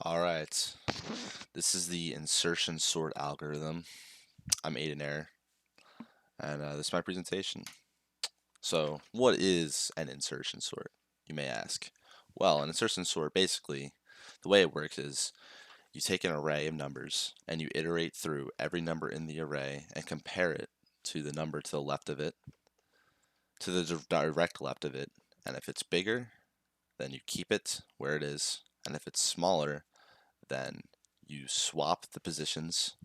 Alright, this is the insertion sort algorithm. I'm Aiden Air, and this is my presentation. So, what is an insertion sort, you may ask? Well, an insertion sort, basically, the way it works is you take an array of numbers and you iterate through every number in the array and compare it to the number to the left of it, to the direct left of it, and if it's bigger, then you keep it where it is, and if it's smaller, then you swap the positions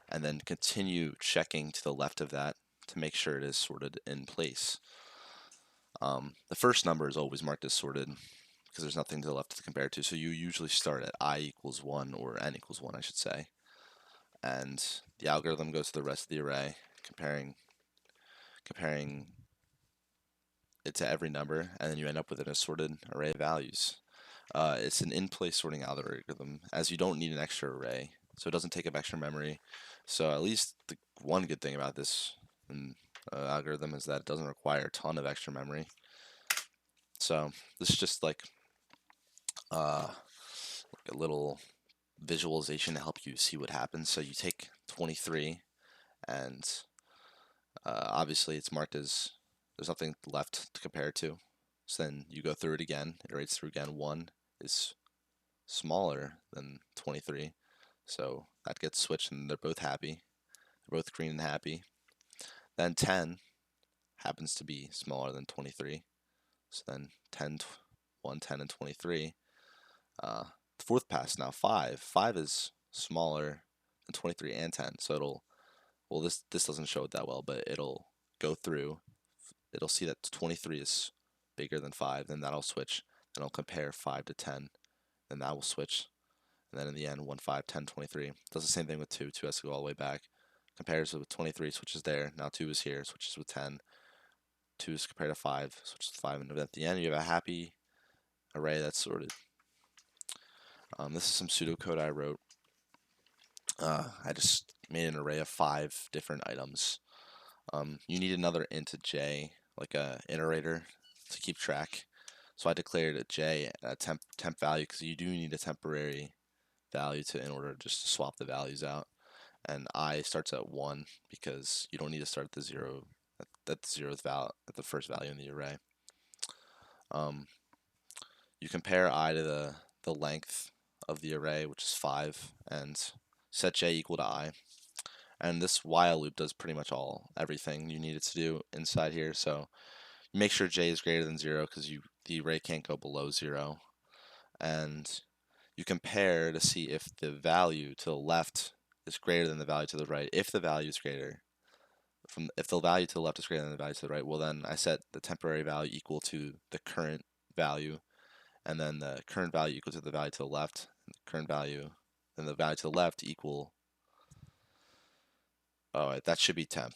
and then continue checking to the left of that to make sure it is sorted in place. The first number is always marked as sorted because there's nothing to the left to compare to, so you usually start at I equals 1, or n equals 1, I should say, and the algorithm goes to the rest of the array, comparing it to every number, and then you end up with an assorted array of values. It's an in-place sorting algorithm, as you don't need an extra array, so it doesn't take up extra memory. So at least the one good thing about this algorithm is that it doesn't require a ton of extra memory. So this is just like a little visualization to help you see what happens. So you take 23, and obviously it's marked as there's nothing left to compare to. So then you go through it again, iterates through again. 1 is smaller than 23, so that gets switched and they're both happy. They're both green and happy. Then 10 happens to be smaller than 23, so then 10, 1, 10, and 23. The fourth pass now 5. 5 is smaller than 23 and 10, so well, this doesn't show it that well, but it'll go through. It'll see that 23 is bigger than 5, then that'll switch. Then it'll compare 5 to 10, then that will switch. And then in the end, 1, 5, 10, 23. Does the same thing with 2. 2 has to go all the way back. Compares it with 23, switches there. Now 2 is here, switches with 10. 2 is compared to 5, switches with 5. And at the end, you have a happy array that's sorted. This is some pseudocode I wrote. I just made an array of 5 different items. You need another int j, like a iterator, to keep track. So I declared a j a temp value because you do need a temporary value in order just to swap the values out. And I starts at 1 because you don't need to start at the 0 at the zeroth value at the first value in the array. You compare I to the length of the array, which is 5, and set j equal to I. And this while loop does pretty much everything you need it to do inside here. So you make sure j is greater than 0 because the array can't go below 0. And you compare to see if the value to the left is greater than the value to the right. If the value is greater, if the value to the left is greater than the value to the right, well then I set the temporary value equal to the current value, and then the current value equal to the value to the left, and the current value, and the value to the left equal. Oh, that should be temp.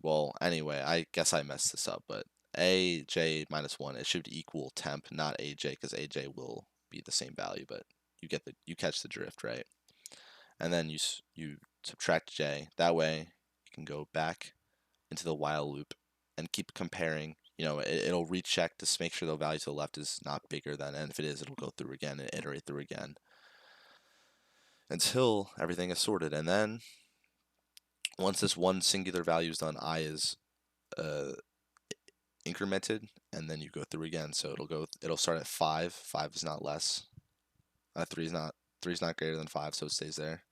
Well, anyway, I guess I messed this up, but aj minus 1, it should equal temp, not aj, because aj will be the same value, but you catch the drift, right? And then you subtract j. That way you can go back into the while loop and keep comparing. It'll recheck to make sure the value to the left is not bigger than, and if it is, it'll go through again and iterate through again until everything is sorted. And then once this one singular value is done, I is incremented, and then you go through again. So it'll start at 5. 5 is not less. 3 is not greater than 5, so it stays there.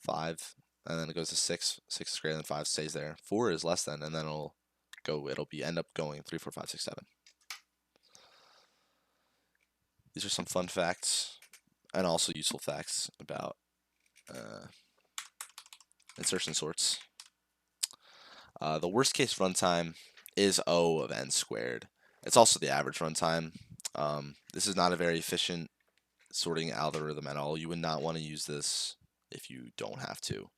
5, and then it goes to 6. 6 is greater than 5, stays there. 4 is less than, and then end up going 3, 4, 5, 6, 7. These are some fun facts and also useful facts about insertion sorts. The worst case runtime is O of n squared. It's also the average runtime. This is not a very efficient sorting algorithm at all. You would not want to use this if you don't have to.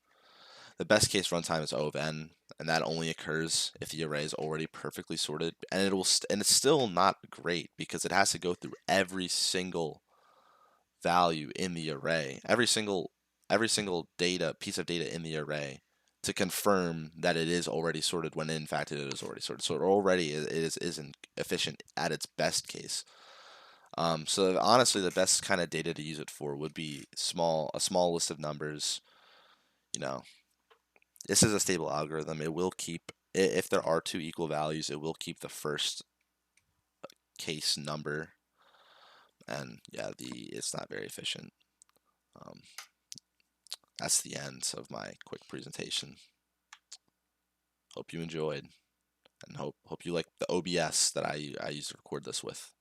The best case runtime is O of n, and that only occurs if the array is already perfectly sorted, and it's still not great because it has to go through every single value in the array, every single piece of data in the array to confirm that it is already sorted when in fact it is already sorted. So it isn't efficient at its best case. So honestly, the best kind of data to use it for would be a small list of numbers. You know, this is a stable algorithm. It will keep, if there are two equal values, it will keep the first case number. And yeah, it's not very efficient. Um, that's the end of my quick presentation. Hope you enjoyed, and hope you like the OBS that I use to record this with.